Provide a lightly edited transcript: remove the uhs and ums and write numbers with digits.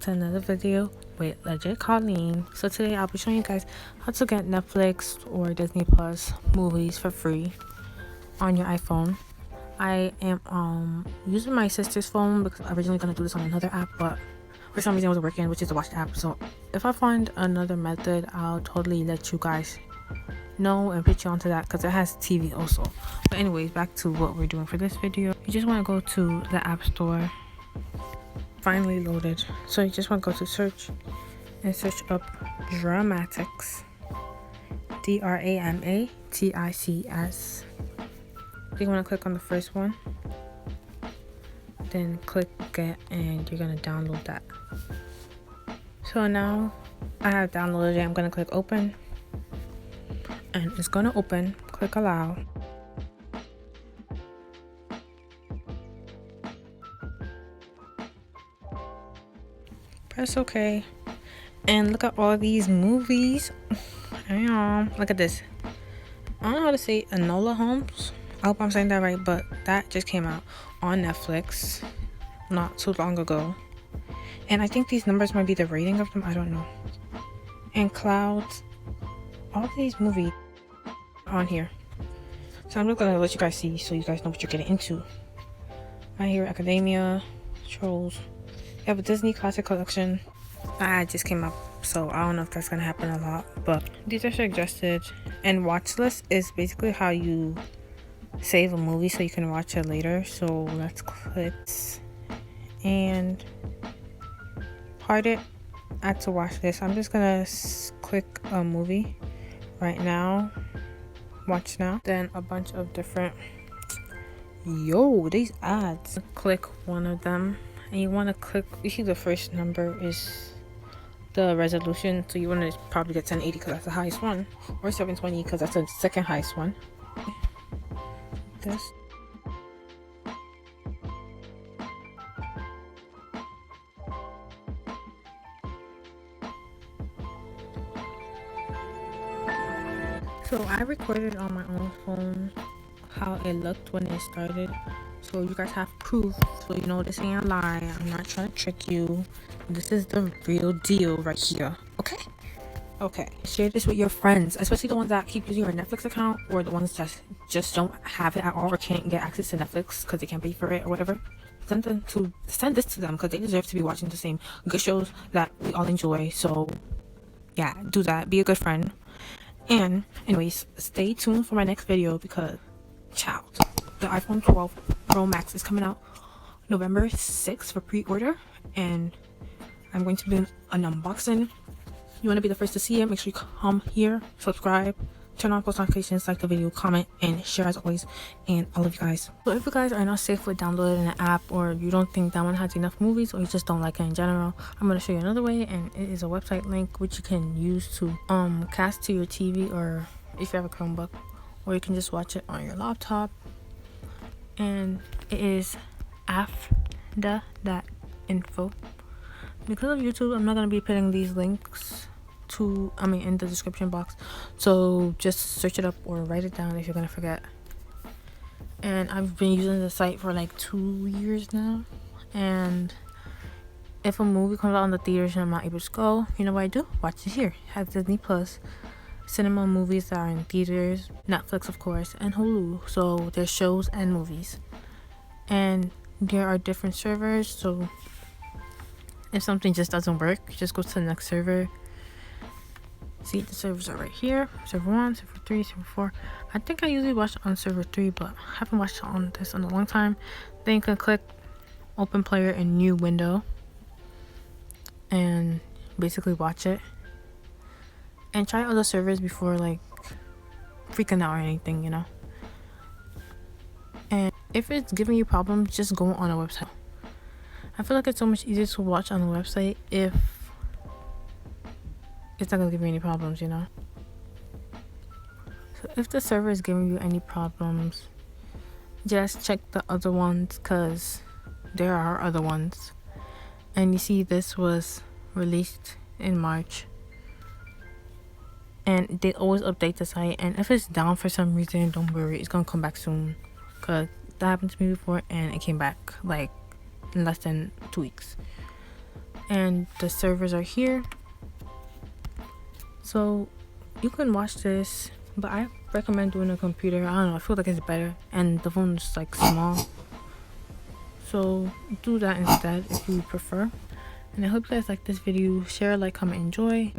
to another video with Legit Colleen. So today I'll be showing you guys how to get Netflix or Disney Plus movies for free on your iPhone. I am using my sister's phone because I was originally gonna do this on another app, but for some reason it wasn't working, which is the Watch app. So if I find another method, I'll totally let you guys know and put you onto that because it has TV also. But anyways, back to what we're doing for this video. You just want to go to the App Store. Finally loaded, so you just want to go to search and search up Dramatics, DRAMATICS. You want to click on the first one, then click get, and you're going to download that. So now I have downloaded it. I'm going to click open, and it's going to open. Click allow. Press OK, and look at all these movies. Look at this. I don't know how to say Enola Holmes. I hope I'm saying that right, but that just came out on Netflix not too long ago, and I think these numbers might be the rating of them. I don't know. And Clouds, all these movies on here. So I'm just gonna let you guys see so you guys know what you're getting into. My Hero Academia, Trolls. You have a Disney Classic Collection. That just came up, so I don't know if that's gonna happen a lot, but these are suggested. And watch list is basically how you save a movie so you can watch it later. So let's click and hard it, add to watch list. I'm just gonna click a movie right now, watch now, then a bunch of different these ads. Click one of them, and you want to click, you see the first number is the resolution, so you want to probably get 1080 because that's the highest one, or 720 because that's the second highest one. This. So I recorded on my own phone how it looked when it started, so you guys have proof, so you know this ain't a lie. I'm not trying to trick you. This is the real deal right here. Okay, share this with your friends, especially the ones that keep using your Netflix account, or the ones that just don't have it at all or can't get access to Netflix because they can't pay for it or whatever. Send this to them because they deserve to be watching the same good shows that we all enjoy. So yeah, do that. Be a good friend. And anyways, stay tuned for my next video because the iPhone 12 Pro Max is coming out November 6th for pre-order, and I'm going to be doing an unboxing. You want to be the first to see it, make sure you come here, subscribe, turn on post notifications, like the video, comment, and share as always. And I love you guys. So if you guys are not safe with downloading an app, or you don't think that one has enough movies, or you just don't like it in general, I'm going to show you another way, and it is a website link which you can use to cast to your TV, or if you have a Chromebook, or you can just watch it on your laptop. And it is afda.info. Because of YouTube, I'm not going to be putting these links in the description box, so just search it up or write it down if you're gonna forget. And I've been using the site for like 2 years now, and if a movie comes out in the theaters and I'm not able to go, you know what I do? Watch it here. It has Disney Plus, cinema movies that are in theaters, Netflix of course, and Hulu. So there's shows and movies, and there are different servers, so if something just doesn't work, just go to the next server. See, the servers are right here. Server 1, server 3, server 4. I think I usually watch on server 3, but I haven't watched on this in a long time. Then you can click open player in new window and basically watch it. And try other servers before like freaking out or anything, you know. And if it's giving you problems, just go on a website. I feel like it's so much easier to watch on a website if it's not gonna give you any problems, you know. So if the server is giving you any problems, just check the other ones, because there are other ones. And you see, this was released in March, and they always update the site, and if it's down for some reason, don't worry, it's gonna come back soon, because that happened to me before and it came back like in less than 2 weeks. and the servers are here. So you can watch this, but I recommend doing a computer. I don't know, I feel like it's better, and the phone's like small, so do that instead if you prefer. And I hope you guys like this video. Share, like, comment, enjoy.